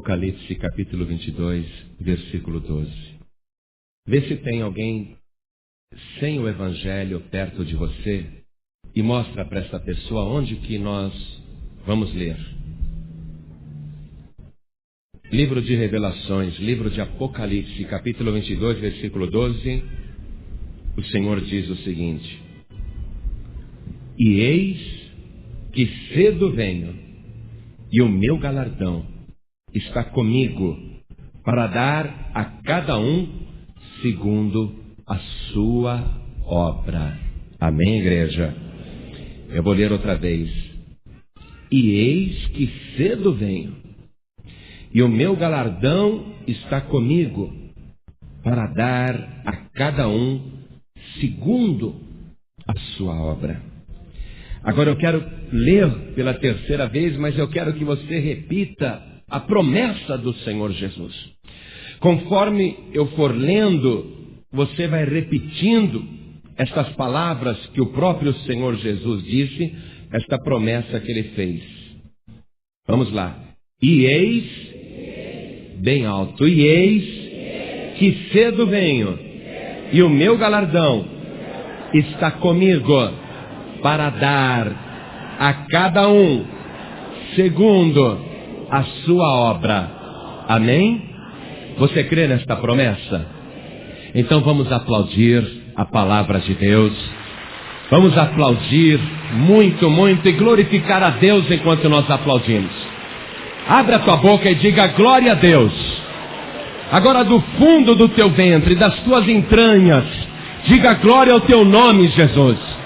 Apocalipse capítulo 22, versículo 12. Vê se tem alguém sem o Evangelho perto de você e mostra para essa pessoa onde que nós vamos ler. Livro de Revelações, livro de Apocalipse, capítulo 22, versículo 12, o Senhor diz o seguinte: E eis que cedo venho, e o meu galardão está comigo, para dar a cada um segundo a sua obra. Amém, igreja? Eu vou ler outra vez. E eis que cedo venho, e o meu galardão está comigo, para dar a cada um segundo a sua obra. Agora eu quero ler pela terceira vez, mas eu quero que você repita a promessa do Senhor Jesus. Conforme eu for lendo, você vai repetindo estas palavras que o próprio Senhor Jesus disse, esta promessa que ele fez. Vamos lá. E eis, bem alto, e eis que cedo venho, e o meu galardão está comigo, para dar a cada um segundo a sua obra. Amém? Você crê nesta promessa? Então vamos aplaudir a palavra de Deus. Vamos aplaudir muito, muito e glorificar a Deus enquanto nós aplaudimos. Abre a tua boca e diga glória a Deus. Agora do fundo do teu ventre, das tuas entranhas, diga glória ao teu nome, Jesus.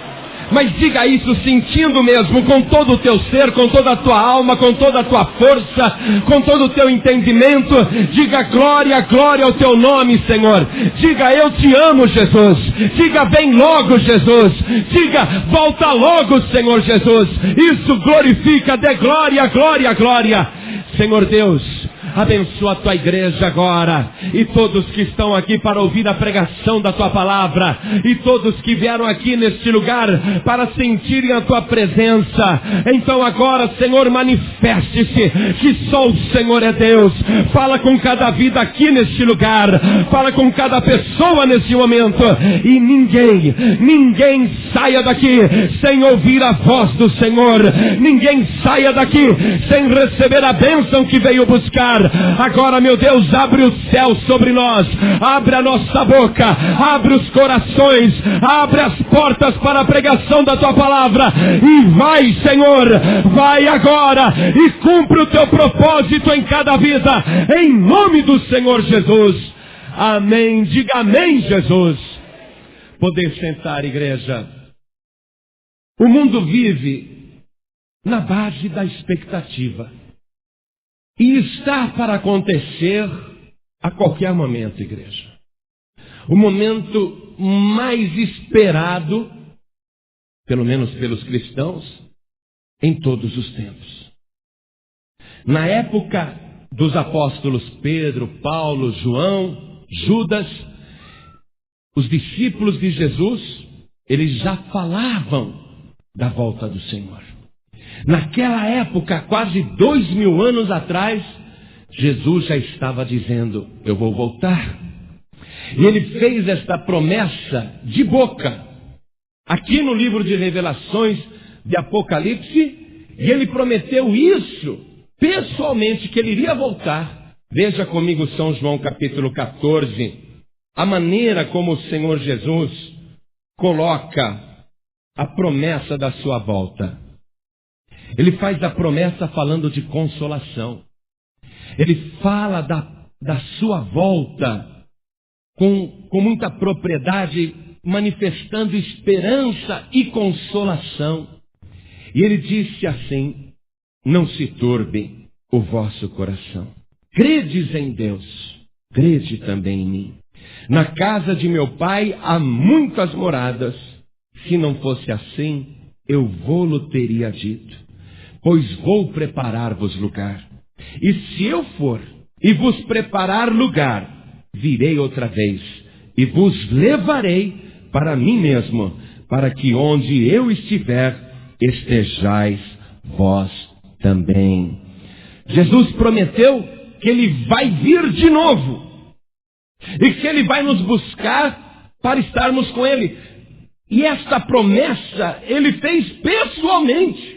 Mas diga isso sentindo mesmo, com todo o teu ser, com toda a tua alma, com toda a tua força, com todo o teu entendimento. Diga glória, glória ao teu nome, Senhor. Diga eu te amo, Jesus. Diga vem logo, Jesus. Diga volta logo, Senhor Jesus. Isso glorifica, dê glória, glória, glória. Senhor Deus, abençoa a tua igreja agora, e todos que estão aqui para ouvir a pregação da tua palavra, e todos que vieram aqui neste lugar para sentirem a tua presença. Então agora, Senhor, manifeste-se, que só o Senhor é Deus. Fala com cada vida aqui neste lugar, fala com cada pessoa neste momento, e ninguém saia daqui sem ouvir a voz do Senhor. Ninguém saia daqui sem receber a bênção que veio buscar. Agora, meu Deus, abre o céu sobre nós, abre a nossa boca, abre os corações, abre as portas para a pregação da tua palavra, e vai, Senhor, vai agora e cumpre o teu propósito em cada vida, em nome do Senhor Jesus. Amém. Diga amém, Jesus. Poder sentar, igreja. O mundo vive na base da expectativa. E está para acontecer a qualquer momento, igreja. O momento mais esperado, pelo menos pelos cristãos, em todos os tempos. Na época dos apóstolos Pedro, Paulo, João, Judas, os discípulos de Jesus, eles já falavam da volta do Senhor. Naquela época, quase 2000 anos atrás, Jesus já estava dizendo, eu vou voltar. E ele fez esta promessa de boca, aqui no livro de Revelações de Apocalipse, e ele prometeu isso, pessoalmente, que ele iria voltar. Veja comigo São João capítulo 14, a maneira como o Senhor Jesus coloca a promessa da sua volta. Ele faz a promessa falando de consolação. Ele fala da sua volta com muita propriedade, manifestando esperança e consolação. E ele disse assim, não se turbe o vosso coração. Credes em Deus, crede também em mim. Na casa de meu pai há muitas moradas. Se não fosse assim, eu vô-lo teria dito. Pois vou preparar-vos lugar. E se eu for e vos preparar lugar, virei outra vez e vos levarei para mim mesmo, para que onde eu estiver, estejais vós também. Jesus prometeu que Ele vai vir de novo. E que Ele vai nos buscar para estarmos com Ele. E esta promessa Ele fez pessoalmente.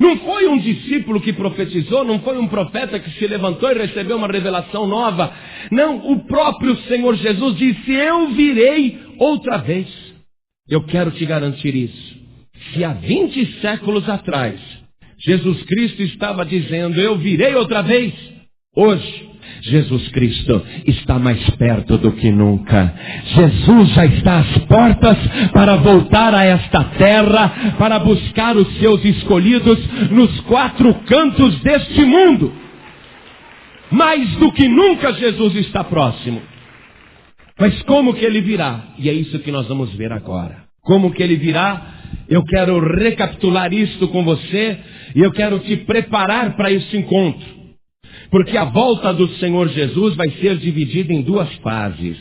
Não foi um discípulo que profetizou, não foi um profeta que se levantou e recebeu uma revelação nova. Não, o próprio Senhor Jesus disse: eu virei outra vez. Eu quero te garantir isso. Se há 20 séculos atrás Jesus Cristo estava dizendo: eu virei outra vez, hoje Jesus Cristo está mais perto do que nunca. Jesus já está às portas para voltar a esta terra, para buscar os seus escolhidos nos 4 cantos deste mundo. Mais do que nunca Jesus está próximo. Mas como que Ele virá? E é isso que nós vamos ver agora. Como que Ele virá? Eu quero recapitular isto com você e eu quero te preparar para esse encontro. Porque a volta do Senhor Jesus vai ser dividida em 2 fases.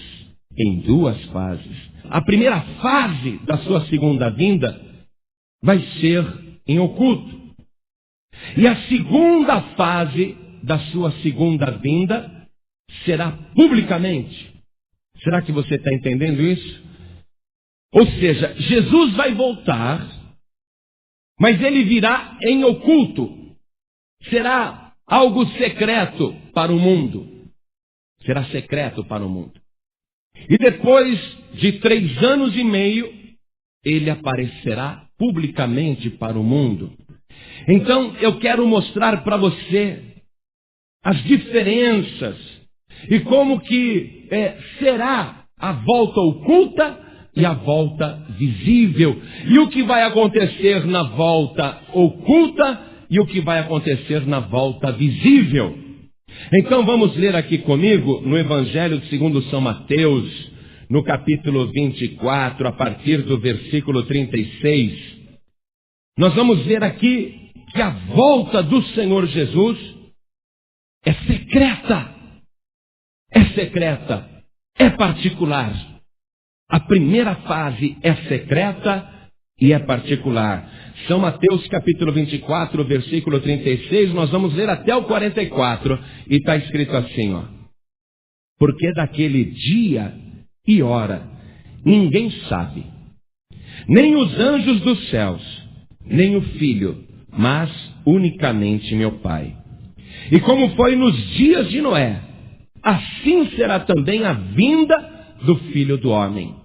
Em 2 fases. A primeira fase da sua segunda vinda vai ser em oculto. E a segunda fase da sua segunda vinda será publicamente. Será que você está entendendo isso? Ou seja, Jesus vai voltar, mas Ele virá em oculto. Será algo secreto para o mundo. Será secreto para o mundo. E depois de 3 anos e meio, Ele aparecerá publicamente para o mundo. Então, eu quero mostrar para você as diferenças e como que será a volta oculta e a volta visível. E o que vai acontecer na volta oculta e o que vai acontecer na volta visível. Então vamos ler aqui comigo no Evangelho segundo São Mateus, no capítulo 24, a partir do versículo 36. Nós vamos ver aqui que a volta do Senhor Jesus é secreta. É secreta. É particular. A primeira fase é secreta e é particular. São Mateus capítulo 24, versículo 36, nós vamos ler até o 44. E está escrito assim, ó. Porque daquele dia e hora ninguém sabe, nem os anjos dos céus, nem o Filho, mas unicamente meu Pai. E como foi nos dias de Noé, assim será também a vinda do Filho do Homem.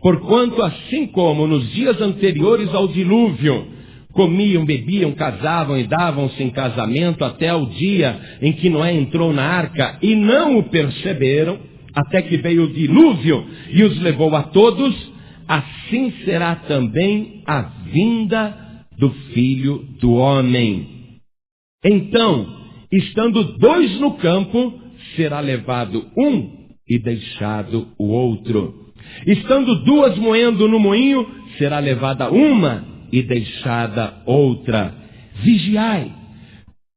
Porquanto assim como nos dias anteriores ao dilúvio, comiam, bebiam, casavam e davam-se em casamento até o dia em que Noé entrou na arca e não o perceberam, até que veio o dilúvio e os levou a todos, assim será também a vinda do Filho do Homem. Então, estando 2 no campo, será levado um e deixado o outro. Estando 2 moendo no moinho, será levada uma e deixada outra. Vigiai,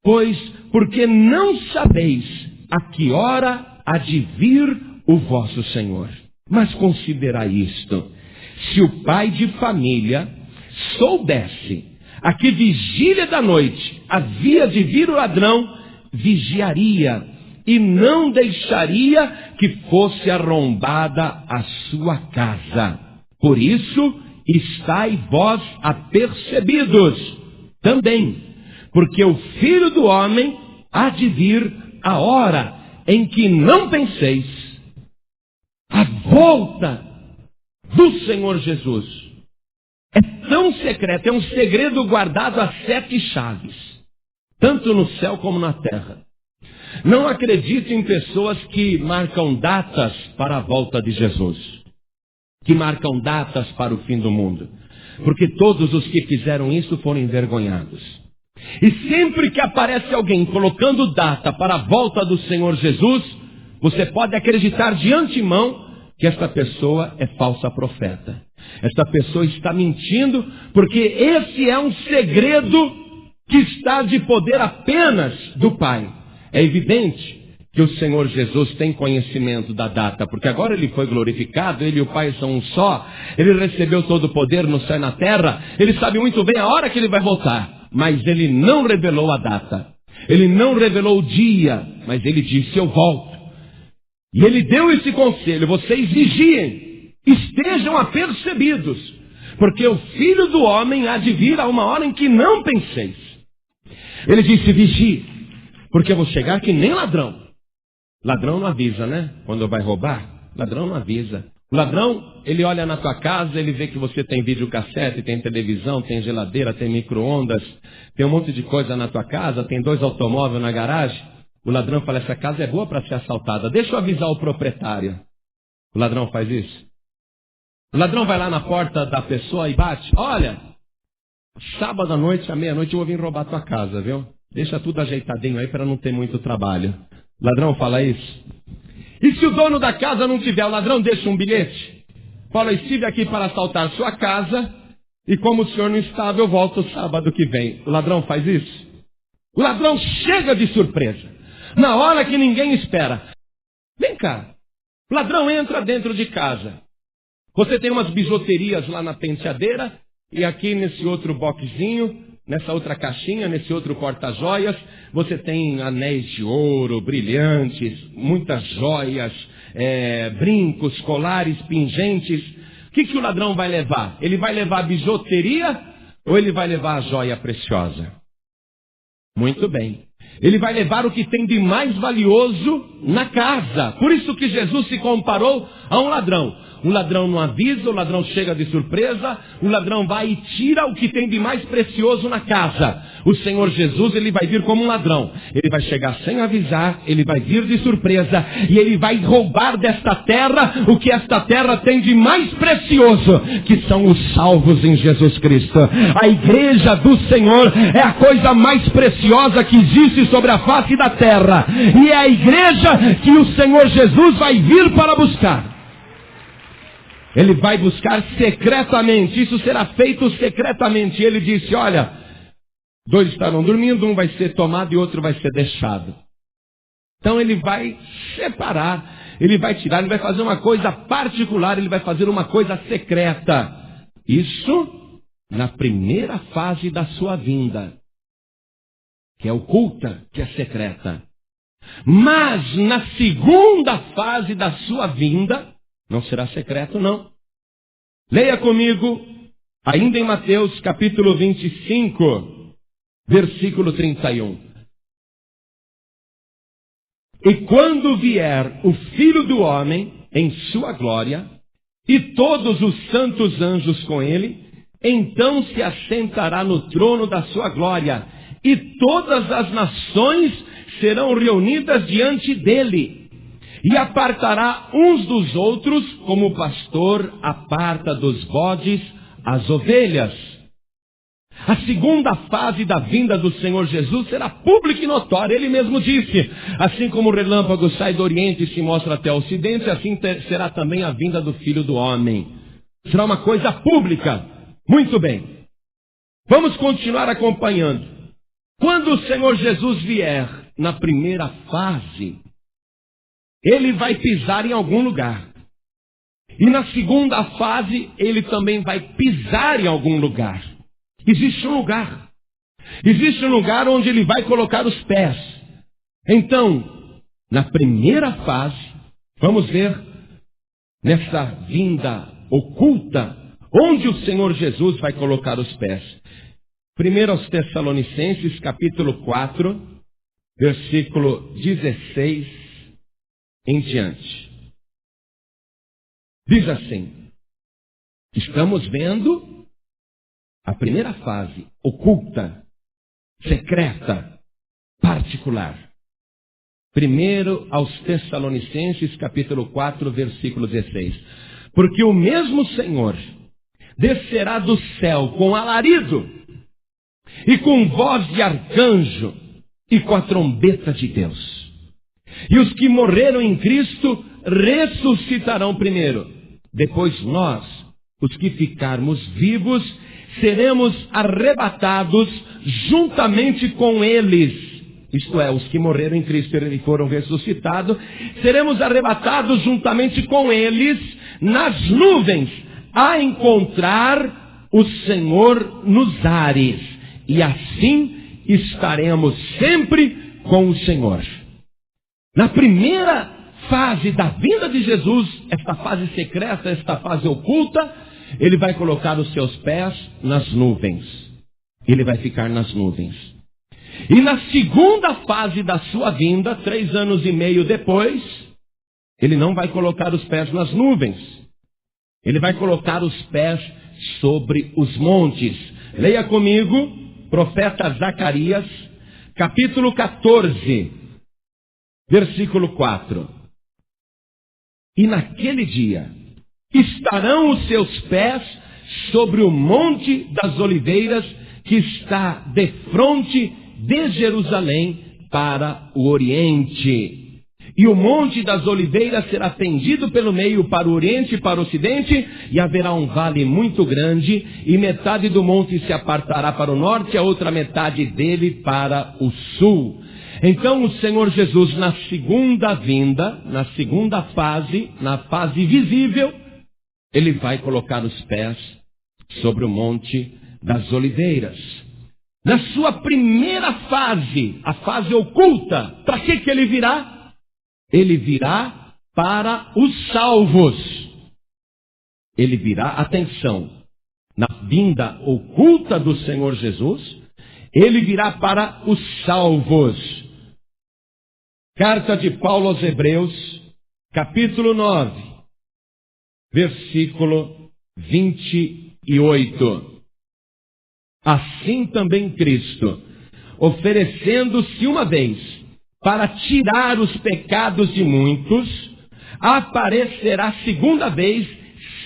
pois porque não sabeis a que hora há de vir o vosso Senhor. Mas considerai isto: se o pai de família soubesse a que vigília da noite havia de vir o ladrão, vigiaria e não deixaria que fosse arrombada a sua casa. Por isso, estai vós apercebidos também, porque o Filho do Homem há de vir a hora em que não penseis. A volta do Senhor Jesus é tão secreta, é um segredo guardado a 7 chaves, tanto no céu como na terra. Não acredite em pessoas que marcam datas para a volta de Jesus, que marcam datas para o fim do mundo, porque todos os que fizeram isso foram envergonhados. E sempre que aparece alguém colocando data para a volta do Senhor Jesus, você pode acreditar de antemão que esta pessoa é falsa profeta. Esta pessoa está mentindo, porque esse é um segredo que está de poder apenas do Pai. É evidente que o Senhor Jesus tem conhecimento da data, porque agora Ele foi glorificado, Ele e o Pai são um só, Ele recebeu todo o poder no céu e na terra, Ele sabe muito bem a hora que Ele vai voltar, mas Ele não revelou a data. Ele não revelou o dia, mas ele disse: eu volto. E ele deu esse conselho: vocês vigiem, estejam apercebidos, porque o Filho do Homem há de vir a uma hora em que não penseis. Ele disse: vigie, porque eu vou chegar que nem ladrão. Ladrão não avisa, né? Quando vai roubar, ladrão não avisa. O ladrão, ele olha na tua casa, ele vê que você tem videocassete, tem televisão, tem geladeira, tem micro-ondas, tem um monte de coisa na tua casa, tem 2 automóveis na garagem. O ladrão fala: essa casa é boa para ser assaltada, deixa eu avisar o proprietário. O ladrão faz isso. O ladrão vai lá na porta da pessoa e bate: olha, sábado à noite, à meia-noite, eu vou vir roubar tua casa, viu? Deixa tudo ajeitadinho aí para não ter muito trabalho. O ladrão fala isso. E se o dono da casa não tiver, o ladrão deixa um bilhete. Fala: estive aqui para assaltar sua casa, e como o senhor não estava, eu volto sábado que vem. O ladrão faz isso. O ladrão chega de surpresa, na hora que ninguém espera. Vem cá. O ladrão entra dentro de casa. Você tem umas bijuterias lá na penteadeira, e aqui nesse outro boxzinho, nessa outra caixinha, nesse outro porta-joias, você tem anéis de ouro, brilhantes, muitas joias, brincos, colares, pingentes. O que o ladrão vai levar? Ele vai levar a bijuteria ou ele vai levar a joia preciosa? Muito bem. Ele vai levar o que tem de mais valioso na casa. Por isso que Jesus se comparou a um ladrão. O ladrão não avisa, o ladrão chega de surpresa, o ladrão vai e tira o que tem de mais precioso na casa. O Senhor Jesus, ele vai vir como um ladrão. Ele vai chegar sem avisar, ele vai vir de surpresa, e ele vai roubar desta terra o que esta terra tem de mais precioso, que são os salvos em Jesus Cristo. A igreja do Senhor é a coisa mais preciosa que existe sobre a face da terra, e é a igreja que o Senhor Jesus vai vir para buscar. Ele vai buscar secretamente, isso será feito secretamente. E ele disse: olha, 2 estarão dormindo, um vai ser tomado e outro vai ser deixado. Então ele vai separar, ele vai tirar, ele vai fazer uma coisa particular, ele vai fazer uma coisa secreta. Isso na primeira fase da sua vinda, que é oculta, que é secreta. Mas na segunda fase da sua vinda, não será secreto, não. Leia comigo, ainda em Mateus capítulo 25, versículo 31. E quando vier o Filho do Homem em sua glória, e todos os santos anjos com ele, então se assentará no trono da sua glória, e todas as nações serão reunidas diante dele. E apartará uns dos outros, como o pastor aparta dos bodes as ovelhas. A segunda fase da vinda do Senhor Jesus será pública e notória. Ele mesmo disse: assim como o relâmpago sai do oriente e se mostra até o ocidente, assim será também a vinda do Filho do Homem. Será uma coisa pública. Muito bem. Vamos continuar acompanhando. Quando o Senhor Jesus vier na primeira fase, ele vai pisar em algum lugar. E na segunda fase, ele também vai pisar em algum lugar. Existe um lugar. Existe um lugar onde ele vai colocar os pés. Então, na primeira fase, vamos ver nessa vinda oculta, onde o Senhor Jesus vai colocar os pés. 1 aos Tessalonicenses, capítulo 4, versículo 16 em diante. Diz assim: estamos vendo a primeira fase, oculta, secreta, particular. 1 aos Tessalonicenses, capítulo 4, versículo 16. Porque o mesmo Senhor descerá do céu com alarido, e com voz de arcanjo, e com a trombeta de Deus. E os que morreram em Cristo ressuscitarão primeiro. Depois nós, os que ficarmos vivos, seremos arrebatados juntamente com eles. Isto é, os que morreram em Cristo e foram ressuscitados, seremos arrebatados juntamente com eles nas nuvens, a encontrar o Senhor nos ares. E assim estaremos sempre com o Senhor. Na primeira fase da vinda de Jesus, esta fase secreta, esta fase oculta, ele vai colocar os seus pés nas nuvens. Ele vai ficar nas nuvens. E na segunda fase da sua vinda, 3 anos e meio depois, ele não vai colocar os pés nas nuvens. Ele vai colocar os pés sobre os montes. Leia comigo, profeta Zacarias, capítulo 14, versículo 4. E naquele dia estarão os seus pés sobre o monte das oliveiras, que está defronte de Jerusalém para o oriente. E o monte das oliveiras será tendido pelo meio para o oriente e para o ocidente, e haverá um vale muito grande, e metade do monte se apartará para o norte, e a outra metade dele para o sul. Então o Senhor Jesus, na segunda vinda, na segunda fase, na fase visível, ele vai colocar os pés sobre o monte das oliveiras. Na sua primeira fase, a fase oculta, para que ele virá? Ele virá para os salvos. Ele virá, atenção, na vinda oculta do Senhor Jesus, ele virá para os salvos. Carta de Paulo aos Hebreus, capítulo 9, versículo 28. Assim também Cristo, oferecendo-se uma vez para tirar os pecados de muitos, aparecerá segunda vez,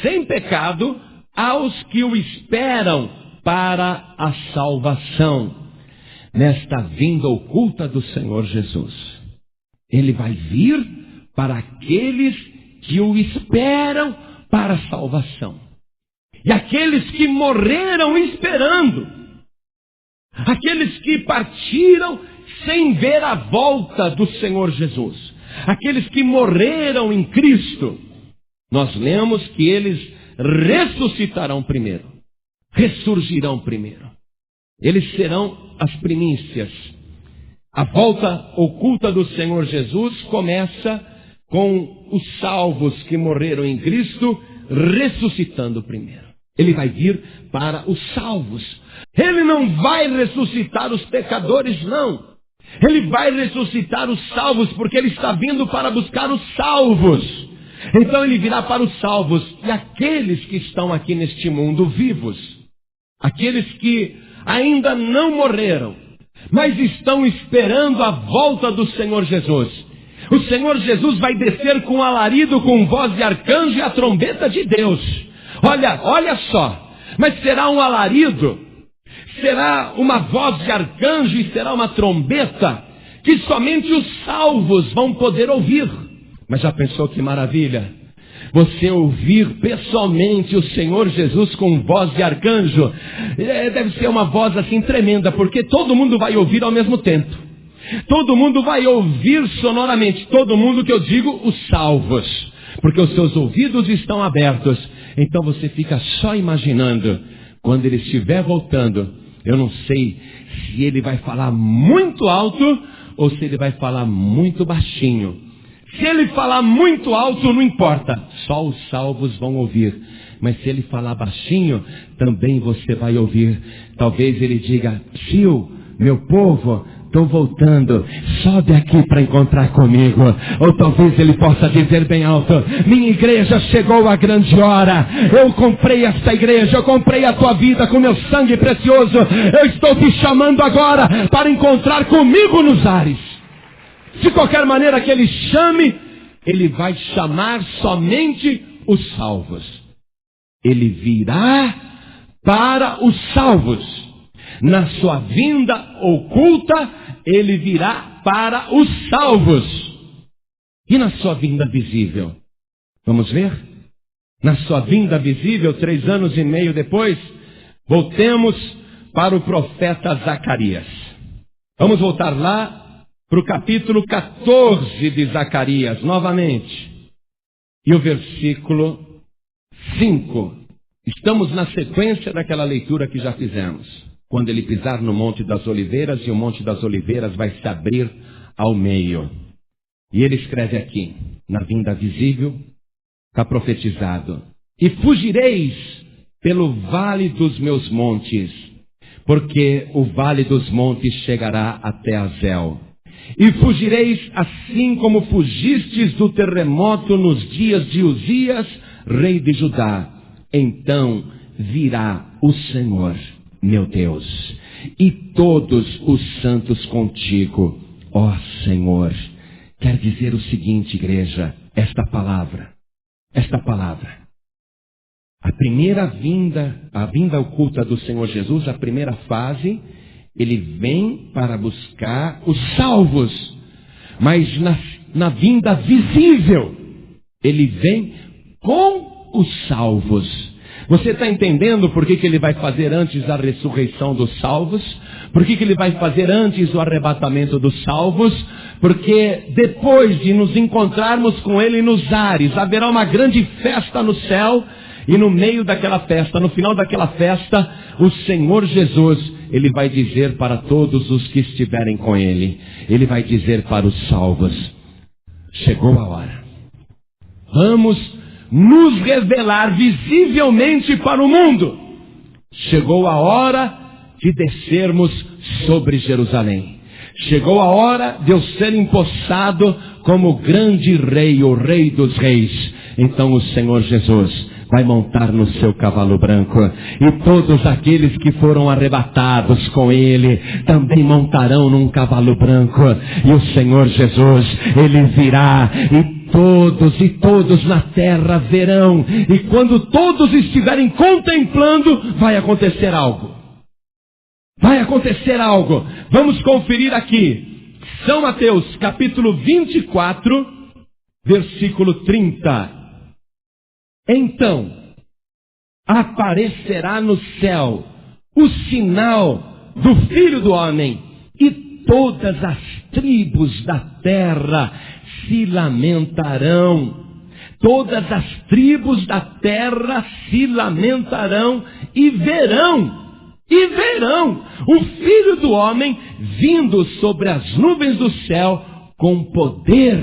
sem pecado, aos que o esperam para a salvação. Nesta vinda oculta do Senhor Jesus, ele vai vir para aqueles que o esperam para a salvação. E aqueles que morreram esperando, aqueles que partiram sem ver a volta do Senhor Jesus, aqueles que morreram em Cristo, nós lemos que eles ressuscitarão primeiro, ressurgirão primeiro. Eles serão as primícias. A volta oculta do Senhor Jesus começa com os salvos que morreram em Cristo ressuscitando primeiro. Ele vai vir para os salvos. Ele não vai ressuscitar os pecadores, não. Ele vai ressuscitar os salvos, porque ele está vindo para buscar os salvos. Então ele virá para os salvos. E aqueles que estão aqui neste mundo vivos, aqueles que ainda não morreram, mas estão esperando a volta do Senhor Jesus. O Senhor Jesus vai descer com alarido, com voz de arcanjo e a trombeta de Deus. Olha só, mas será um alarido, será uma voz de arcanjo e será uma trombeta que somente os salvos vão poder ouvir. Mas já pensou que maravilha? Você ouvir pessoalmente o Senhor Jesus com voz de arcanjo, deve ser uma voz assim tremenda, porque todo mundo vai ouvir ao mesmo tempo. Todo mundo vai ouvir sonoramente, todo mundo que eu digo, os salvos, porque os seus ouvidos estão abertos. Então você fica só imaginando, quando ele estiver voltando, eu não sei se ele vai falar muito alto ou se ele vai falar muito baixinho. Se ele falar muito alto, não importa, só os salvos vão ouvir. Mas se ele falar baixinho, também você vai ouvir. Talvez ele diga: Tio, meu povo, estou voltando, sobe aqui para encontrar comigo. Ou talvez ele possa dizer bem alto: minha igreja chegou a grande hora, eu comprei esta igreja, eu comprei a tua vida com meu sangue precioso, eu estou te chamando agora para encontrar comigo nos ares. De qualquer maneira que ele chame, ele vai chamar somente os salvos. Ele virá para os salvos. Na sua vinda oculta, ele virá para os salvos. E na sua vinda visível? Vamos ver? Na sua vinda visível, 3 anos e meio depois, voltemos para o profeta Zacarias. Vamos voltar lá para o capítulo 14 de Zacarias, novamente. E o versículo 5. Estamos na sequência daquela leitura que já fizemos. quando ele pisar no Monte das Oliveiras, e o Monte das Oliveiras vai se abrir ao meio. E ele escreve aqui, na vinda visível, está profetizado: e fugireis pelo vale dos meus montes, porque o vale dos montes chegará até Azel. E fugireis assim como fugistes do terremoto nos dias de Uzias, rei de Judá. Então virá o Senhor, meu Deus, e todos os santos contigo, ó Senhor. Quer dizer o seguinte, igreja, esta palavra, a primeira vinda, a vinda oculta do Senhor Jesus, a primeira fase, ele vem para buscar os salvos, mas na vinda visível, ele vem com os salvos. Você está entendendo por que ele vai fazer antes a ressurreição dos salvos? Por que ele vai fazer antes o arrebatamento dos salvos? Porque depois de nos encontrarmos com ele nos ares, haverá uma grande festa no céu, e no meio daquela festa, no final daquela festa, o Senhor Jesus, ele vai dizer para todos os que estiverem com ele, ele vai dizer para os salvos: chegou a hora. Vamos nos revelar visivelmente para o mundo. Chegou a hora de descermos sobre Jerusalém. Chegou a hora de eu ser empossado como grande rei, o rei dos reis. Então o Senhor Jesus vai montar no seu cavalo branco, e todos aqueles que foram arrebatados com ele também montarão num cavalo branco, e o Senhor Jesus, ele virá, e todos na terra verão, e quando todos estiverem contemplando, vai acontecer algo. Vamos conferir aqui, São Mateus capítulo 24, versículo 30. Então aparecerá no céu o sinal do Filho do Homem, e todas as tribos da terra se lamentarão. Todas as tribos da terra se lamentarão e verão o Filho do Homem vindo sobre as nuvens do céu com poder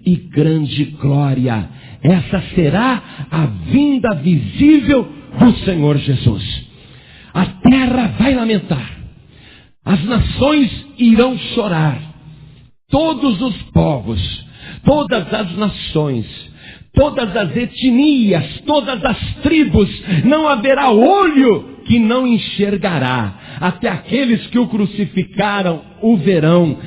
e grande glória. Essa será a vinda visível do Senhor Jesus. A terra vai lamentar, as nações irão chorar, todos os povos, todas as nações, todas as etnias, todas as tribos, não haverá olho que não enxergará. Até aqueles que o crucificaram o verão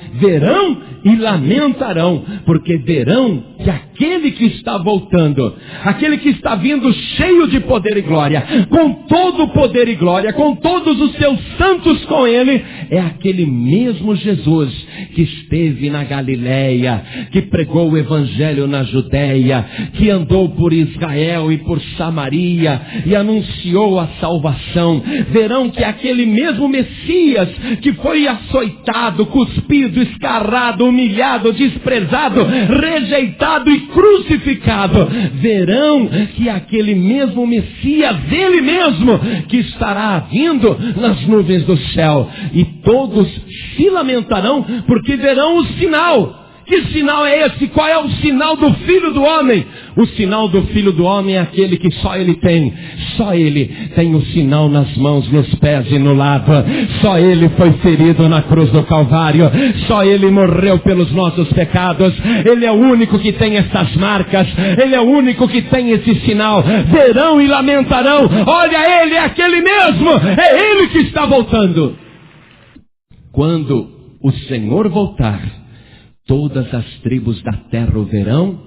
e lamentarão, porque verão que aquele que está voltando, aquele que está vindo cheio de poder e glória, com todo o poder e glória, com todos os seus santos com ele, é aquele mesmo Jesus que esteve na Galileia, que pregou o evangelho na Judeia, que andou por Israel e por Samaria e anunciou a salvação. Verão que aquele mesmo Messias que foi açoitado, cuspido, escarrado, humilhado, desprezado, rejeitado e crucificado, verão que aquele mesmo Messias, ele mesmo, que estará vindo nas nuvens do céu, e todos se lamentarão porque verão o sinal. Que sinal é esse? Qual é o sinal do Filho do Homem? O sinal do Filho do Homem é aquele que só ele tem. Só ele tem o sinal nas mãos, nos pés e no lado. Só ele foi ferido na cruz do Calvário. Só ele morreu pelos nossos pecados. Ele é o único que tem essas marcas. Ele é o único que tem esse sinal. Verão e lamentarão. Olha, ele é aquele mesmo. É ele que está voltando. Quando o Senhor voltar, todas as tribos da terra o verão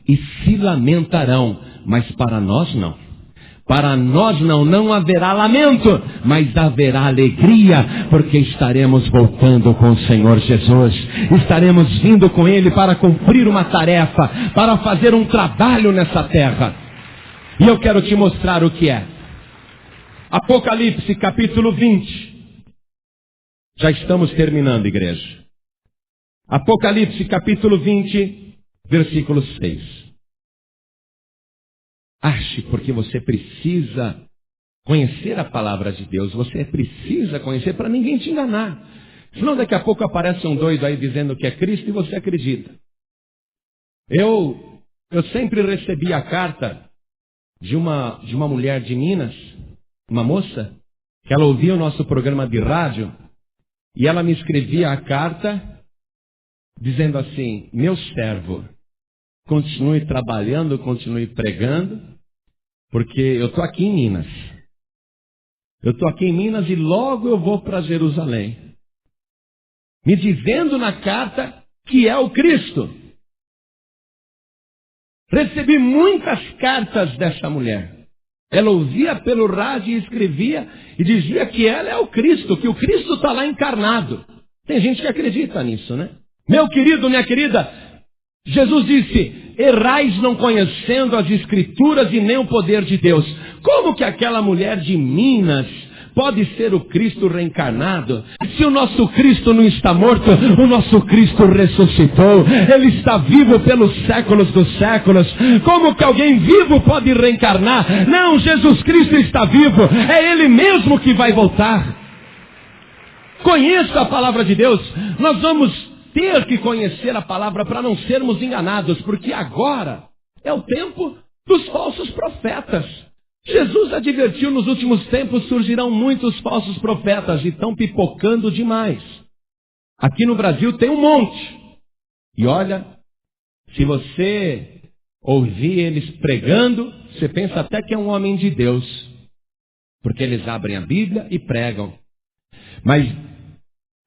e se lamentarão, mas para nós não. Para nós não haverá lamento, mas haverá alegria, porque estaremos voltando com o Senhor Jesus. Estaremos vindo com Ele para cumprir uma tarefa, para fazer um trabalho nessa terra. E eu quero te mostrar o que é. Apocalipse capítulo 20. Já estamos terminando, igreja. Apocalipse capítulo 20, versículo 6. Ache, porque você precisa conhecer a palavra de Deus. Você precisa conhecer para ninguém te enganar. Senão daqui a pouco aparece um doido aí dizendo que é Cristo e você acredita. Eu sempre recebi a carta de uma mulher de Minas, uma moça, que ela ouvia o nosso programa de rádio, e ela me escrevia a carta dizendo assim: meu servo, continue trabalhando, continue pregando, porque eu estou aqui em Minas. Eu estou aqui em Minas e logo eu vou para Jerusalém. Me dizendo na carta que é o Cristo. Recebi muitas cartas dessa mulher. Ela ouvia pelo rádio e escrevia e dizia que ela é o Cristo, que o Cristo está lá encarnado. Tem gente que acredita nisso, né? Meu querido, minha querida, Jesus disse: errais não conhecendo as Escrituras e nem o poder de Deus. Como que aquela mulher de Minas pode ser o Cristo reencarnado? Se o nosso Cristo não está morto, o nosso Cristo ressuscitou. Ele está vivo pelos séculos dos séculos. Como que alguém vivo pode reencarnar? Não, Jesus Cristo está vivo. É Ele mesmo que vai voltar. Conheça a palavra de Deus. Nós vamos ter que conhecer a palavra para não sermos enganados, porque agora é o tempo dos falsos profetas. Jesus advertiu: nos últimos tempos surgirão muitos falsos profetas e estão pipocando demais. Aqui no Brasil tem um monte. E olha, se você ouvir eles pregando, você pensa até que é um homem de Deus, porque eles abrem a Bíblia e pregam. Mas,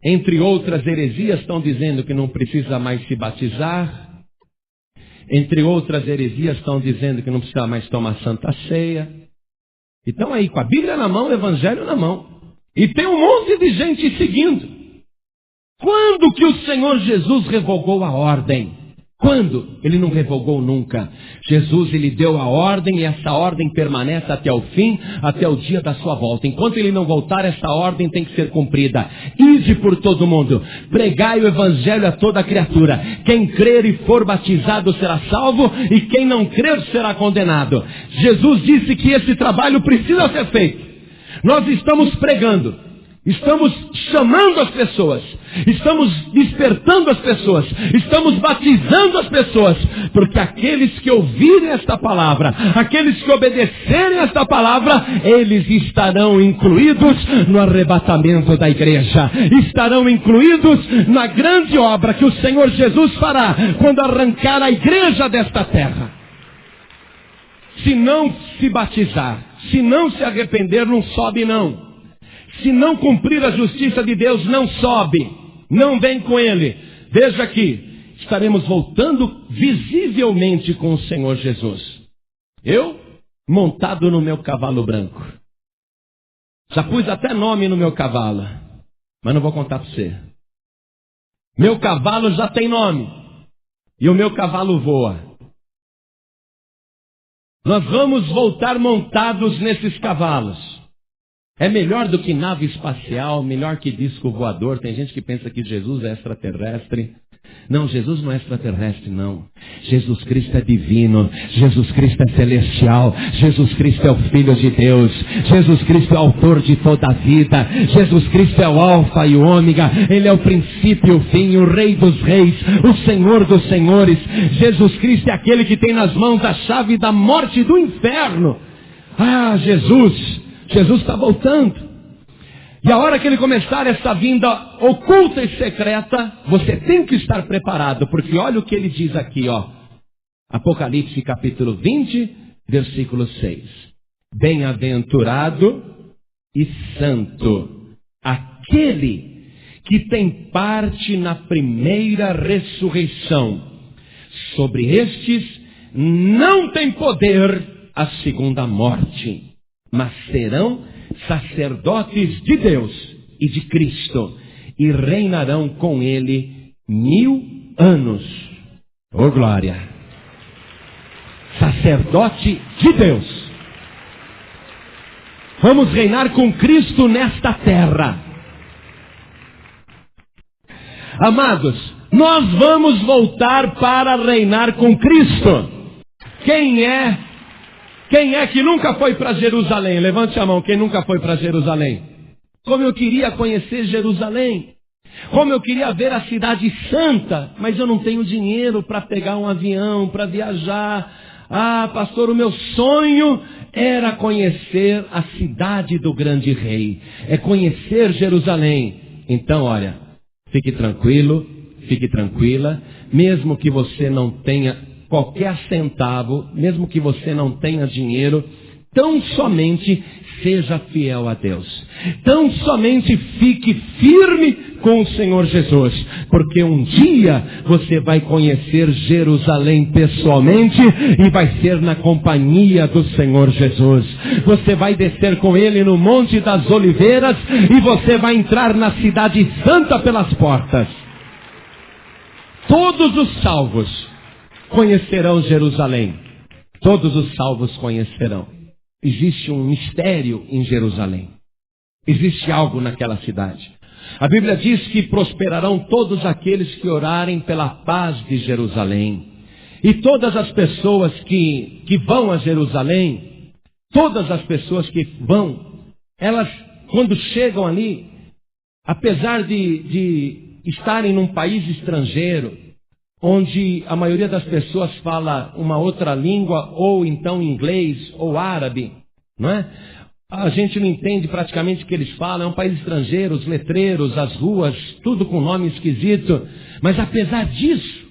entre outras heresias, estão dizendo que não precisa mais se batizar. Entre outras heresias, estão dizendo que não precisa mais tomar santa ceia. E estão aí com a Bíblia na mão, o Evangelho na mão. E tem um monte de gente seguindo. Quando que o Senhor Jesus revogou a ordem? Quando? Ele não revogou nunca. Jesus, Ele deu a ordem e essa ordem permanece até o fim, até o dia da sua volta. Enquanto Ele não voltar, essa ordem tem que ser cumprida. Ide por todo mundo, pregai o Evangelho a toda criatura. Quem crer e for batizado será salvo, e quem não crer será condenado. Jesus disse que esse trabalho precisa ser feito. Nós estamos pregando. Estamos chamando as pessoas, estamos despertando as pessoas, estamos batizando as pessoas, porque aqueles que ouvirem esta palavra, aqueles que obedecerem esta palavra, eles estarão incluídos no arrebatamento da igreja, estarão incluídos na grande obra que o Senhor Jesus fará quando arrancar a igreja desta terra. Se não se batizar, se não se arrepender, não sobe não. Se não cumprir a justiça de Deus, não sobe, não vem com Ele. Veja aqui, estaremos voltando visivelmente com o Senhor Jesus. Eu, montado no meu cavalo branco. Já pus até nome no meu cavalo, mas não vou contar para você. Meu cavalo já tem nome, e o meu cavalo voa. Nós vamos voltar montados nesses cavalos. É melhor do que nave espacial, melhor que disco voador. Tem gente que pensa que Jesus é extraterrestre. Não, Jesus não é extraterrestre, não. Jesus Cristo é divino. Jesus Cristo é celestial. Jesus Cristo é o Filho de Deus. Jesus Cristo é o autor de toda a vida. Jesus Cristo é o alfa e o ômega. Ele é o princípio e o fim, o Rei dos reis, o Senhor dos senhores. Jesus Cristo é aquele que tem nas mãos a chave da morte e do inferno. Ah, Jesus está voltando. E a hora que Ele começar essa vinda oculta e secreta, você tem que estar preparado, porque olha o que Ele diz aqui, ó. Apocalipse capítulo 20, versículo 6. Bem-aventurado e santo aquele que tem parte na primeira ressurreição. Sobre estes não tem poder a segunda morte, mas serão sacerdotes de Deus e de Cristo, e reinarão com Ele 1000 anos. Oh glória! Sacerdote de Deus. Vamos reinar com Cristo nesta terra. Amados, nós vamos voltar para reinar com Cristo. Quem é Quem é que nunca foi para Jerusalém? Levante a mão, quem nunca foi para Jerusalém? Como eu queria conhecer Jerusalém. Como eu queria ver a cidade santa, mas eu não tenho dinheiro para pegar um avião, para viajar. Ah, pastor, o meu sonho era conhecer a cidade do grande rei. É conhecer Jerusalém. Então, olha, fique tranquilo, fique tranquila, mesmo que você não tenha qualquer centavo, mesmo que você não tenha dinheiro, tão somente seja fiel a Deus. Tão somente fique firme com o Senhor Jesus, porque um dia você vai conhecer Jerusalém pessoalmente e vai ser na companhia do Senhor Jesus. Você vai descer com Ele no Monte das Oliveiras e você vai entrar na cidade santa pelas portas. Todos os salvos conhecerão Jerusalém. Todos os salvos conhecerão. Existe um mistério em Jerusalém. Existe algo naquela cidade. A Bíblia diz que prosperarão todos aqueles que orarem pela paz de Jerusalém. E todas as pessoas que vão a Jerusalém, todas as pessoas que vão, elas, quando chegam ali, apesar de estarem num país estrangeiro, onde a maioria das pessoas fala uma outra língua, ou então inglês, ou árabe, não é? A gente não entende praticamente o que eles falam, é um país estrangeiro, os letreiros, as ruas, tudo com nome esquisito. Mas apesar disso,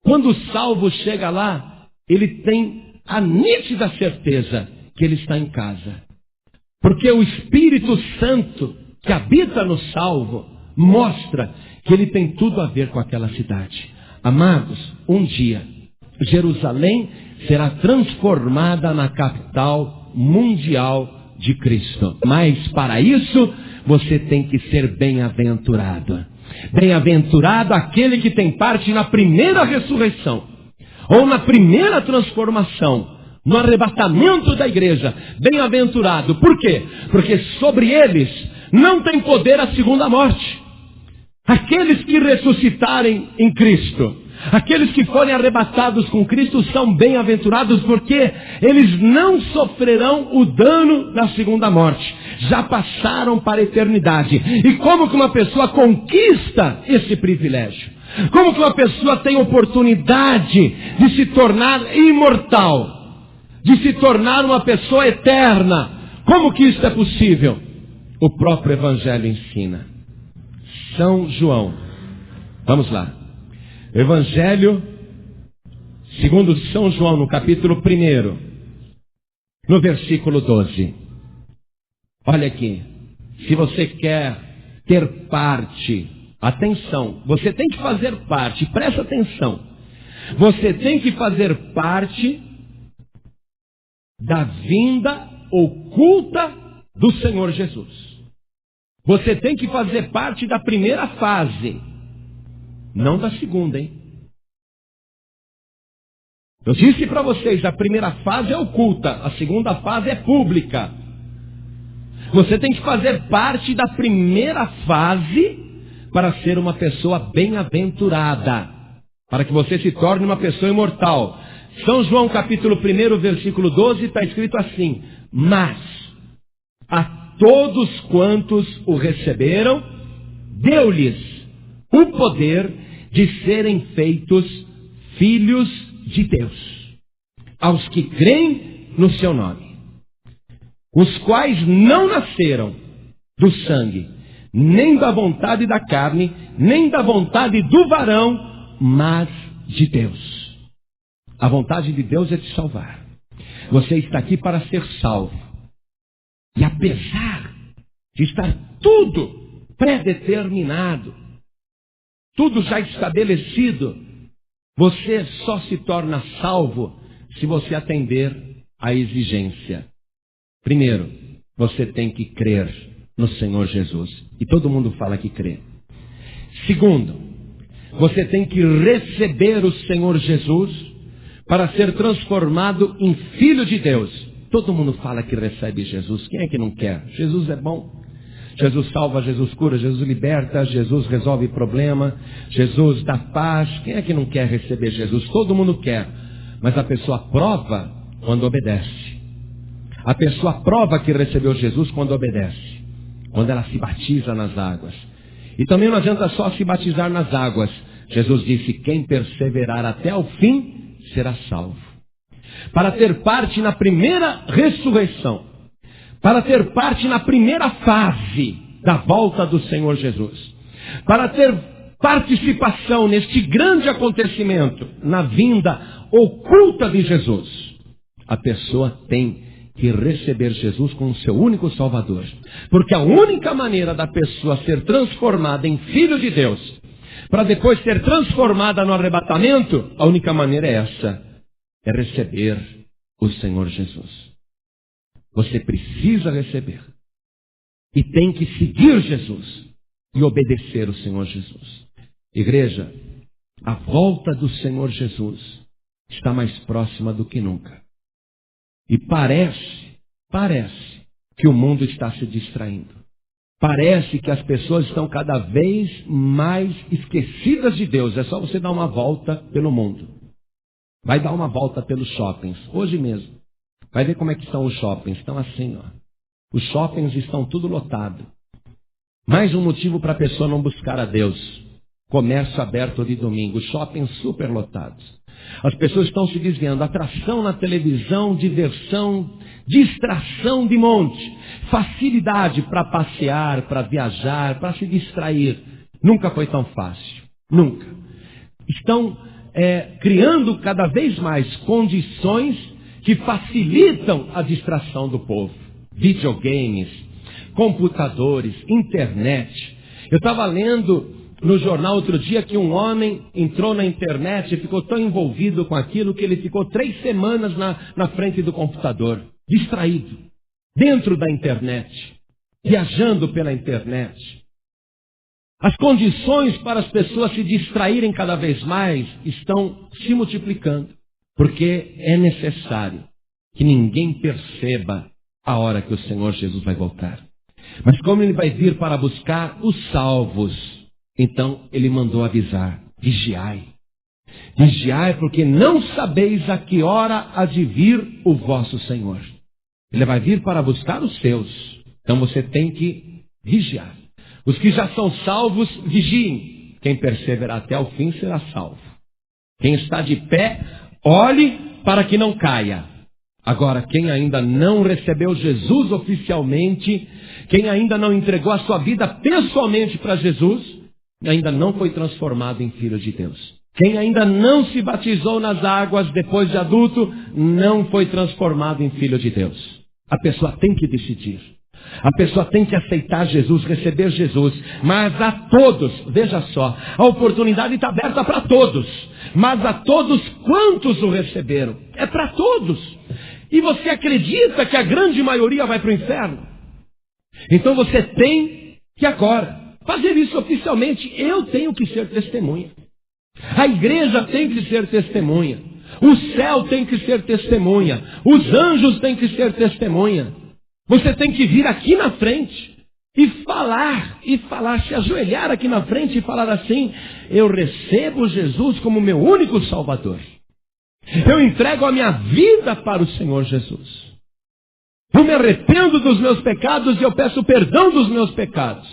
quando o salvo chega lá, ele tem a nítida certeza que ele está em casa. Porque o Espírito Santo que habita no salvo mostra que ele tem tudo a ver com aquela cidade. Amados, um dia, Jerusalém será transformada na capital mundial de Cristo. Mas para isso, você tem que ser bem-aventurado. Bem-aventurado aquele que tem parte na primeira ressurreição, ou na primeira transformação, no arrebatamento da igreja. Bem-aventurado. Por quê? Porque sobre eles não tem poder a segunda morte. Aqueles que ressuscitarem em Cristo, aqueles que forem arrebatados com Cristo são bem-aventurados, porque eles não sofrerão o dano da segunda morte. Já passaram para a eternidade. E como que uma pessoa conquista esse privilégio? Como que uma pessoa tem oportunidade de se tornar imortal? De se tornar uma pessoa eterna? Como que isso é possível? O próprio Evangelho ensina. São João, vamos lá, Evangelho segundo São João, no capítulo 1, no versículo 12. Olha aqui, se você quer ter parte, atenção, você tem que fazer parte, presta atenção, você tem que fazer parte da vinda oculta do Senhor Jesus. Você tem que fazer parte da primeira fase, não da segunda, hein? Eu disse para vocês, a primeira fase é oculta, a segunda fase é pública. Você tem que fazer parte da primeira fase para ser uma pessoa bem-aventurada, para que você se torne uma pessoa imortal. São João capítulo 1, versículo 12, está escrito assim: mas a todos quantos o receberam, deu-lhes o poder de serem feitos filhos de Deus, aos que creem no seu nome, os quais não nasceram do sangue, nem da vontade da carne, nem da vontade do varão, mas de Deus. A vontade de Deus é te salvar. Você está aqui para ser salvo. E apesar de estar tudo pré-determinado, tudo já estabelecido, você só se torna salvo se você atender à exigência. Primeiro, você tem que crer no Senhor Jesus. E todo mundo fala que crê. Segundo, você tem que receber o Senhor Jesus para ser transformado em filho de Deus. Todo mundo fala que recebe Jesus. Quem é que não quer? Jesus é bom. Jesus salva, Jesus cura, Jesus liberta, Jesus resolve problema, Jesus dá paz. Quem é que não quer receber Jesus? Todo mundo quer. Mas a pessoa prova quando obedece. A pessoa prova que recebeu Jesus quando obedece, quando ela se batiza nas águas. E também não adianta só se batizar nas águas. Jesus disse: quem perseverar até o fim será salvo. Para ter parte na primeira ressurreição, para ter parte na primeira fase da volta do Senhor Jesus, para ter participação neste grande acontecimento, na vinda oculta de Jesus, a pessoa tem que receber Jesus como seu único Salvador. Porque a única maneira da pessoa ser transformada em filho de Deus, para depois ser transformada no arrebatamento, a única maneira é essa: é receber o Senhor Jesus. Você precisa receber. E tem que seguir Jesus e obedecer o Senhor Jesus. Igreja, a volta do Senhor Jesus está mais próxima do que nunca. E parece que o mundo está se distraindo. Parece que as pessoas estão cada vez mais esquecidas de Deus. É só você dar uma volta pelo mundo. Vai dar uma volta pelos shoppings, hoje mesmo. Vai ver como é que estão os shoppings. Estão assim, ó. Os shoppings estão tudo lotado. Mais um motivo para a pessoa não buscar a Deus. Comércio aberto de domingo, shoppings super lotados. As pessoas estão se desviando. Atração na televisão, diversão, distração de monte. Facilidade para passear, para viajar, para se distrair. Nunca foi tão fácil. Nunca. Estão criando cada vez mais condições que facilitam a distração do povo. Videogames, computadores, internet. Eu estava lendo no jornal outro dia que um homem entrou na internet e ficou tão envolvido com aquilo que ele ficou 3 semanas na frente do computador, distraído, dentro da internet, viajando pela internet. As condições para as pessoas se distraírem cada vez mais estão se multiplicando, porque é necessário que ninguém perceba a hora que o Senhor Jesus vai voltar. Mas como ele vai vir para buscar os salvos, então ele mandou avisar: vigiai. Vigiai, porque não sabeis a que hora há de vir o vosso Senhor. Ele vai vir para buscar os seus. Então você tem que vigiar. Os que já são salvos, vigiem. Quem perseverar até o fim será salvo. Quem está de pé, olhe para que não caia. Agora, quem ainda não recebeu Jesus oficialmente, quem ainda não entregou a sua vida pessoalmente para Jesus, ainda não foi transformado em filho de Deus. Quem ainda não se batizou nas águas depois de adulto, não foi transformado em filho de Deus. A pessoa tem que decidir. A pessoa tem que aceitar Jesus, receber Jesus. Mas a todos, veja só, a oportunidade está aberta para todos. Mas a todos quantos o receberam? É para todos. E você acredita que a grande maioria vai para o inferno? Então você tem que agora fazer isso oficialmente. Eu tenho que ser testemunha. A igreja tem que ser testemunha. O céu tem que ser testemunha. Os anjos têm que ser testemunha. Você tem que vir aqui na frente e falar, se ajoelhar aqui na frente e falar assim: eu recebo Jesus como meu único Salvador. Eu entrego a minha vida para o Senhor Jesus. Eu me arrependo dos meus pecados e eu peço perdão dos meus pecados.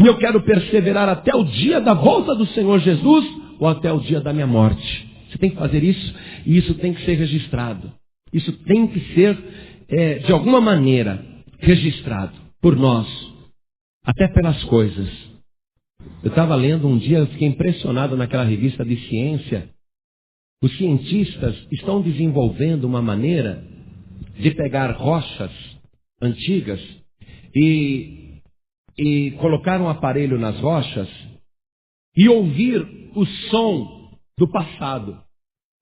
E eu quero perseverar até o dia da volta do Senhor Jesus ou até o dia da minha morte. Você tem que fazer isso e isso tem que ser registrado. Isso tem que ser, de alguma maneira, registrado por nós. Até pelas coisas. Eu estava lendo um dia, eu fiquei impressionado naquela revista de ciência. Os cientistas estão desenvolvendo uma maneira de pegar rochas antigas e colocar um aparelho nas rochas e ouvir o som do passado.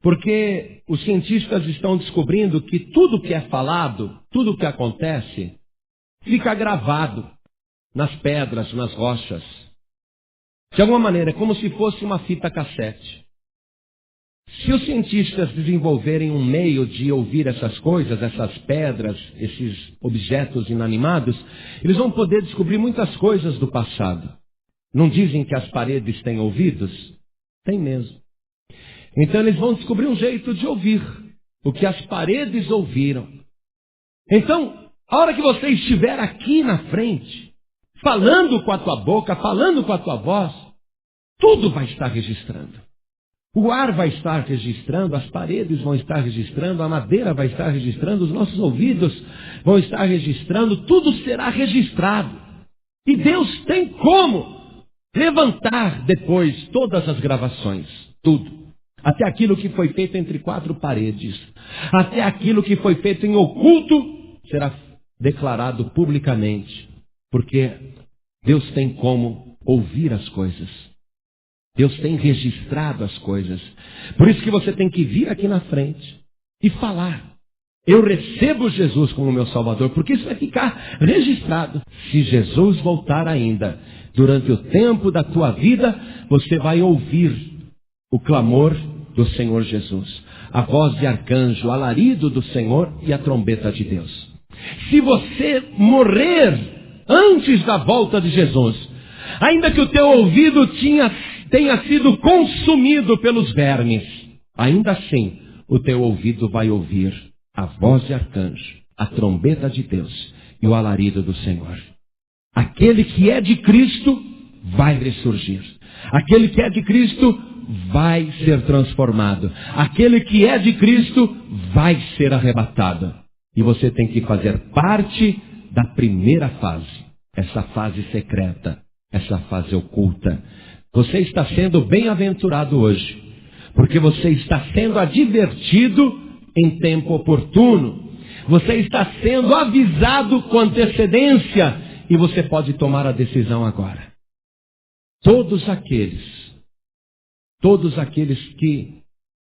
Porque os cientistas estão descobrindo que tudo que é falado, tudo que acontece, fica gravado nas pedras, nas rochas. De alguma maneira, é como se fosse uma fita cassete. Se os cientistas desenvolverem um meio de ouvir essas coisas, essas pedras, esses objetos inanimados, eles vão poder descobrir muitas coisas do passado. Não dizem que as paredes têm ouvidos? Tem mesmo. Então eles vão descobrir um jeito de ouvir o que as paredes ouviram. Então, a hora que você estiver aqui na frente, falando com a tua boca, falando com a tua voz, tudo vai estar registrando. O ar vai estar registrando, as paredes vão estar registrando, a madeira vai estar registrando, os nossos ouvidos vão estar registrando, tudo será registrado. E Deus tem como levantar depois todas as gravações, tudo. Até aquilo que foi feito entre quatro paredes, até aquilo que foi feito em oculto, será declarado publicamente, porque Deus tem como ouvir as coisas. Deus tem registrado as coisas. Por isso que você tem que vir aqui na frente e falar. Eu recebo Jesus como meu Salvador, porque isso vai ficar registrado. Se Jesus voltar ainda, durante o tempo da tua vida, você vai ouvir o clamor do Senhor Jesus, a voz de arcanjo, o alarido do Senhor e a trombeta de Deus. Se você morrer antes da volta de Jesus, ainda que o teu ouvido tenha sido consumido pelos vermes, ainda assim o teu ouvido vai ouvir a voz de arcanjo, a trombeta de Deus e o alarido do Senhor. Aquele que é de Cristo vai ressurgir. Aquele que é de Cristo vai ser transformado. Aquele que é de Cristo vai ser arrebatado. E você tem que fazer parte da primeira fase, essa fase secreta, essa fase oculta. Você está sendo bem-aventurado hoje, porque você está sendo advertido em tempo oportuno. Você está sendo avisado com antecedência e você pode tomar a decisão agora. Todos aqueles que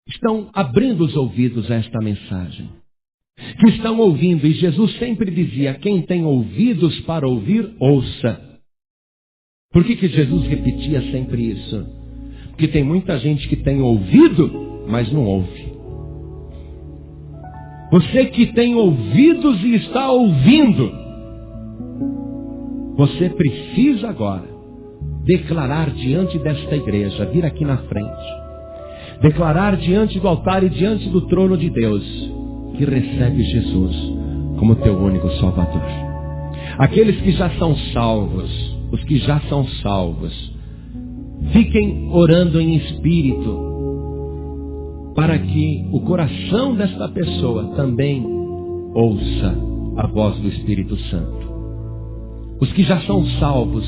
estão abrindo os ouvidos a esta mensagem, que estão ouvindo, e Jesus sempre dizia, quem tem ouvidos para ouvir, ouça. Por que Jesus repetia sempre isso? Porque tem muita gente que tem ouvido, mas não ouve. Você que tem ouvidos e está ouvindo, você precisa agora declarar diante desta igreja, vir aqui na frente, declarar diante do altar e diante do trono de Deus, que recebe Jesus como teu único Salvador. Aqueles que já são salvos, os que já são salvos, fiquem orando em espírito, para que o coração desta pessoa também ouça a voz do Espírito Santo. Os que já são salvos,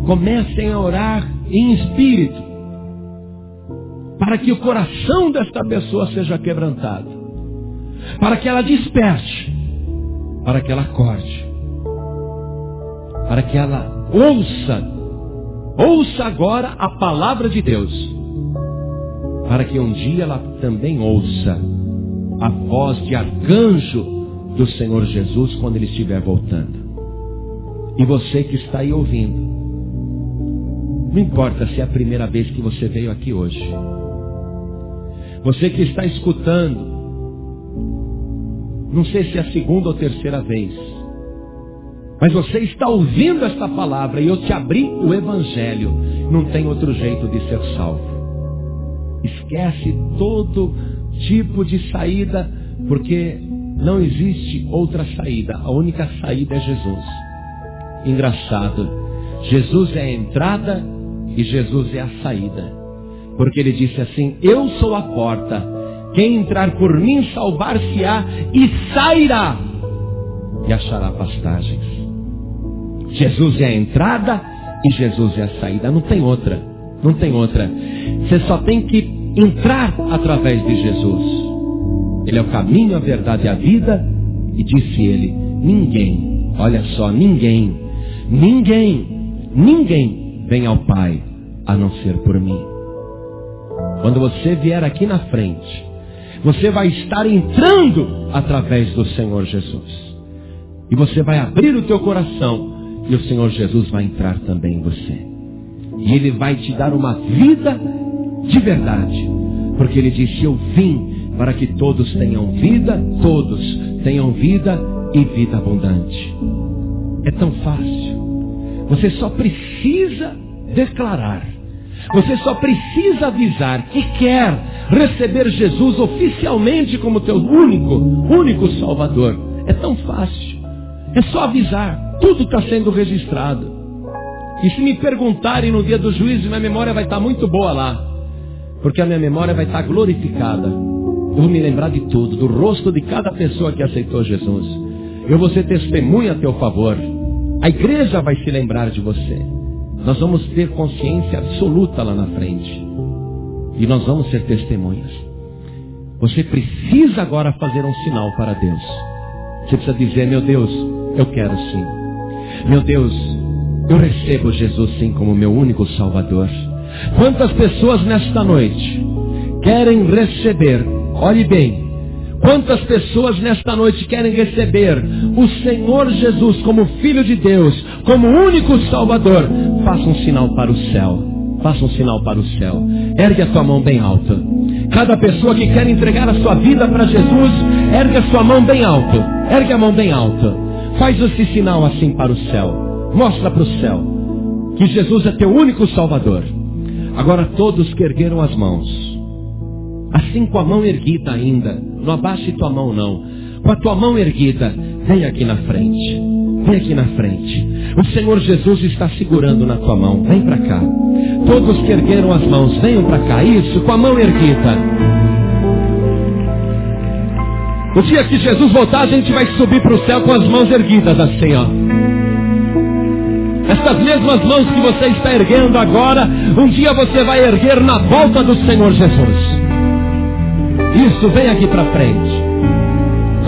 comecem a orar em espírito, para que o coração desta pessoa seja quebrantado, para que ela desperte, para que ela acorde, para que ela ouça agora a palavra de Deus, para que um dia ela também ouça a voz de arcanjo do Senhor Jesus quando Ele estiver voltando. E você que está aí ouvindo, não importa se é a primeira vez que você veio aqui hoje, você que está escutando, não sei se é a segunda ou terceira vez, mas você está ouvindo esta palavra e eu te abri o Evangelho, não tem outro jeito de ser salvo. Esquece todo tipo de saída, porque não existe outra saída. A única saída é Jesus. Engraçado, Jesus é a entrada e Jesus é a saída. Porque Ele disse assim, eu sou a porta, quem entrar por mim salvar-se-á e sairá e achará pastagens. Jesus é a entrada e Jesus é a saída, não tem outra. Não tem outra. Você só tem que entrar através de Jesus. Ele é o caminho, a verdade e a vida. E disse Ele, ninguém, olha só, ninguém vem ao Pai a não ser por mim. Quando você vier aqui na frente, você vai estar entrando através do Senhor Jesus. E você vai abrir o teu coração e o Senhor Jesus vai entrar também em você. E Ele vai te dar uma vida de verdade. Porque Ele disse, eu vim para que todos tenham vida e vida abundante. É tão fácil. Você só precisa declarar. Você só precisa avisar que quer receber Jesus oficialmente como teu único Salvador. É tão fácil. É só avisar. Tudo está sendo registrado. E se me perguntarem no dia do juízo, minha memória vai estar muito boa lá. Porque a minha memória vai estar glorificada. Eu vou me lembrar de tudo, do rosto de cada pessoa que aceitou Jesus. Eu vou ser testemunha a teu favor. A igreja vai se lembrar de você. Nós vamos ter consciência absoluta lá na frente. E nós vamos ser testemunhas. Você precisa agora fazer um sinal para Deus. Você precisa dizer: meu Deus, eu quero sim. Meu Deus, eu recebo Jesus sim como meu único Salvador. Quantas pessoas nesta noite querem receber, olhe bem, quantas pessoas nesta noite querem receber o Senhor Jesus como Filho de Deus, como único Salvador? Faça um sinal para o céu. Faça um sinal para o céu. Ergue a tua mão bem alta. Cada pessoa que quer entregar a sua vida para Jesus, ergue a sua mão bem alta. Ergue a mão bem alta. Faz esse sinal assim para o céu. Mostra para o céu que Jesus é teu único Salvador. Agora todos que ergueram as mãos, assim com a mão erguida ainda, não abaixe tua mão não, com a tua mão erguida, vem aqui na frente. Vem aqui na frente. O Senhor Jesus está segurando na tua mão. Vem para cá. Todos que ergueram as mãos, venham para cá. Isso, com a mão erguida. O dia que Jesus voltar, a gente vai subir para o céu com as mãos erguidas assim, ó. Essas mesmas mãos que você está erguendo agora, um dia você vai erguer na volta do Senhor Jesus. Isso, vem aqui para frente.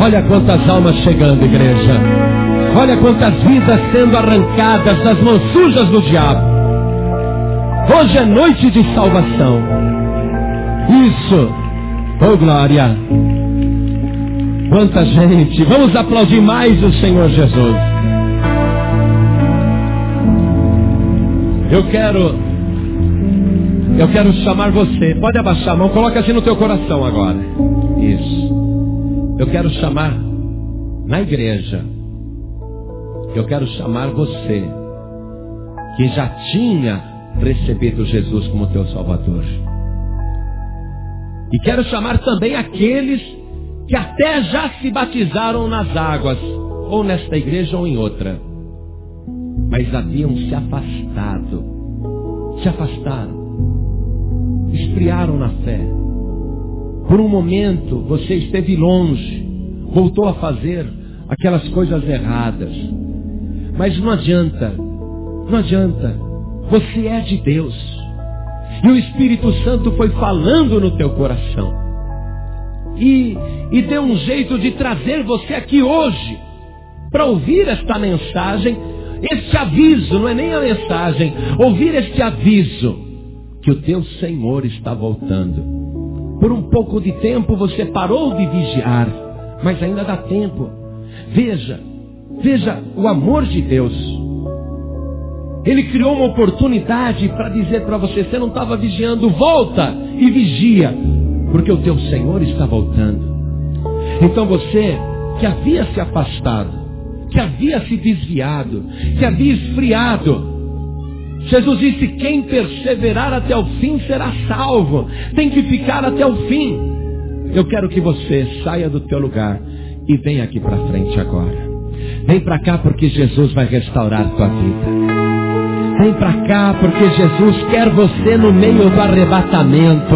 Olha quantas almas chegando, igreja. Olha quantas vidas sendo arrancadas das mãos sujas do diabo. Hoje é noite de salvação. Isso. Oh glória. Quanta gente. Vamos aplaudir mais o Senhor Jesus. Eu quero chamar você. Pode abaixar a mão. Coloca assim no teu coração agora. Isso. Eu quero chamar na igreja. Eu quero chamar você que já tinha recebido Jesus como teu Salvador. E quero chamar também aqueles que até já se batizaram nas águas, ou nesta igreja ou em outra, mas haviam se afastado. Se afastaram. Esfriaram na fé. Por um momento você esteve longe, voltou a fazer aquelas coisas erradas. Mas não adianta, não adianta. Você é de Deus. E o Espírito Santo foi falando no teu coração. E deu um jeito de trazer você aqui hoje, para ouvir esta mensagem, este aviso, não é nem a mensagem, ouvir este aviso, que o teu Senhor está voltando. Por um pouco de tempo você parou de vigiar, mas ainda dá tempo. Veja o amor de Deus. Ele criou uma oportunidade para dizer para você: você não estava vigiando, volta e vigia, porque o teu Senhor está voltando. Então você que havia se afastado, que havia se desviado, que havia esfriado, Jesus disse: quem perseverar até o fim será salvo. Tem que ficar até o fim. Eu quero que você saia do teu lugar e venha aqui para frente agora. Vem para cá porque Jesus vai restaurar tua vida. Vem para cá porque Jesus quer você no meio do arrebatamento.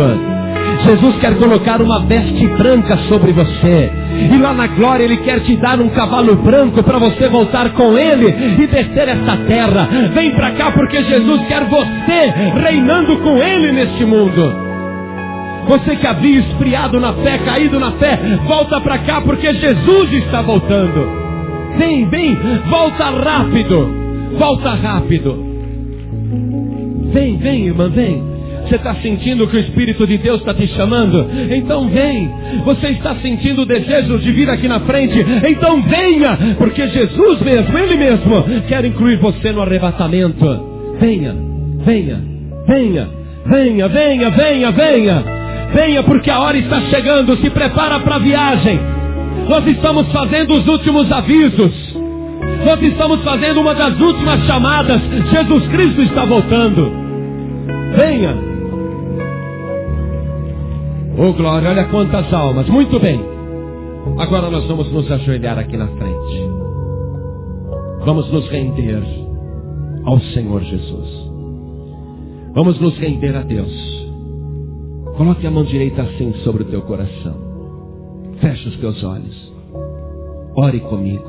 Jesus quer colocar uma veste branca sobre você. E lá na glória Ele quer te dar um cavalo branco para você voltar com Ele e descer esta terra. Vem para cá porque Jesus quer você reinando com Ele neste mundo. Você que havia esfriado na fé, caído na fé, volta para cá porque Jesus está voltando. Vem, volta rápido. Volta rápido. Vem, irmã, vem. Você está sentindo que o Espírito de Deus está te chamando? Então vem. Você está sentindo o desejo de vir aqui na frente? Então venha, porque Jesus mesmo, Ele mesmo, quer incluir você no arrebatamento. Venha, porque a hora está chegando. Se prepara para a viagem. Nós estamos fazendo os últimos avisos. Nós estamos fazendo uma das últimas chamadas. Jesus Cristo está voltando. Venha. Oh glória, olha quantas almas. Muito bem. Agora nós vamos nos ajoelhar aqui na frente. Vamos nos render ao Senhor Jesus. Vamos nos render a Deus. Coloque a mão direita assim sobre o teu coração. Feche os teus olhos. Ore comigo.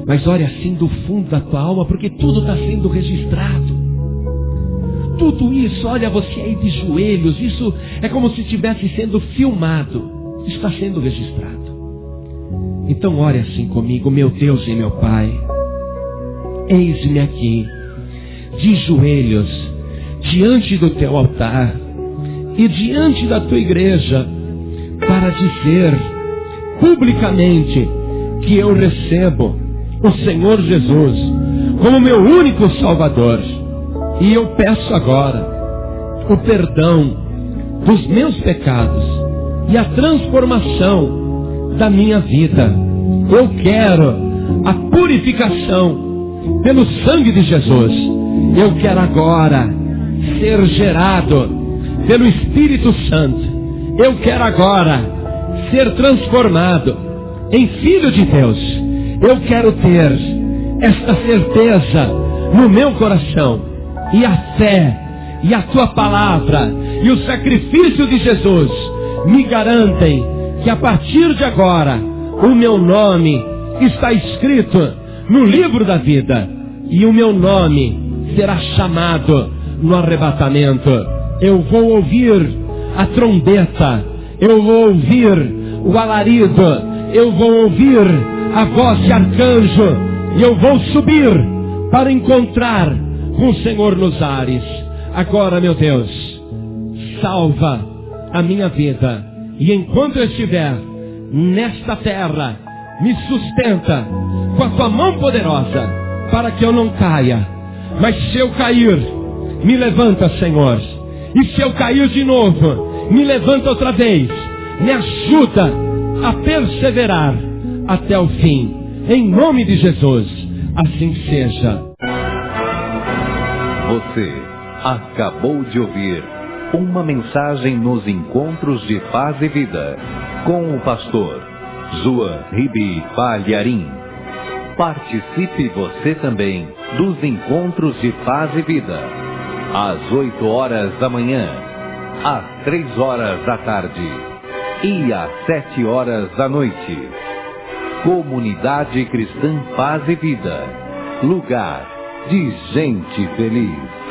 Mas ore assim do fundo da tua alma, porque tudo está sendo registrado. Tudo isso, olha você aí de joelhos, isso é como se estivesse sendo filmado. Está sendo registrado. Então ore assim comigo, meu Deus e meu Pai. Eis-me aqui, de joelhos, diante do teu altar e diante da tua igreja, para dizer publicamente que eu recebo o Senhor Jesus como meu único Salvador. E eu peço agora o perdão dos meus pecados e a transformação da minha vida. Eu quero a purificação pelo sangue de Jesus. Eu quero agora ser gerado pelo Espírito Santo. Eu quero agora ser transformado em filho de Deus. Eu quero ter esta certeza no meu coração. E a fé, e a tua palavra, e o sacrifício de Jesus me garantem que a partir de agora o meu nome está escrito no livro da vida. E o meu nome será chamado no arrebatamento. Eu vou ouvir a trombeta, eu vou ouvir o alarido, eu vou ouvir a voz de arcanjo, e eu vou subir para encontrar com o Senhor nos ares. Agora, meu Deus, salva a minha vida, e enquanto eu estiver nesta terra, me sustenta com a tua mão poderosa, para que eu não caia. Mas se eu cair, me levanta, Senhor. E se eu cair de novo, me levanta outra vez. Me ajuda a perseverar até o fim. Em nome de Jesus, assim seja. Você acabou de ouvir uma mensagem nos Encontros de Paz e Vida, com o pastor João Ribe Palharim. Participe você também dos Encontros de Paz e Vida, às 8 horas da manhã, às 3 horas da tarde e às 7 horas da noite. Comunidade Cristã Paz e Vida, lugar de gente feliz.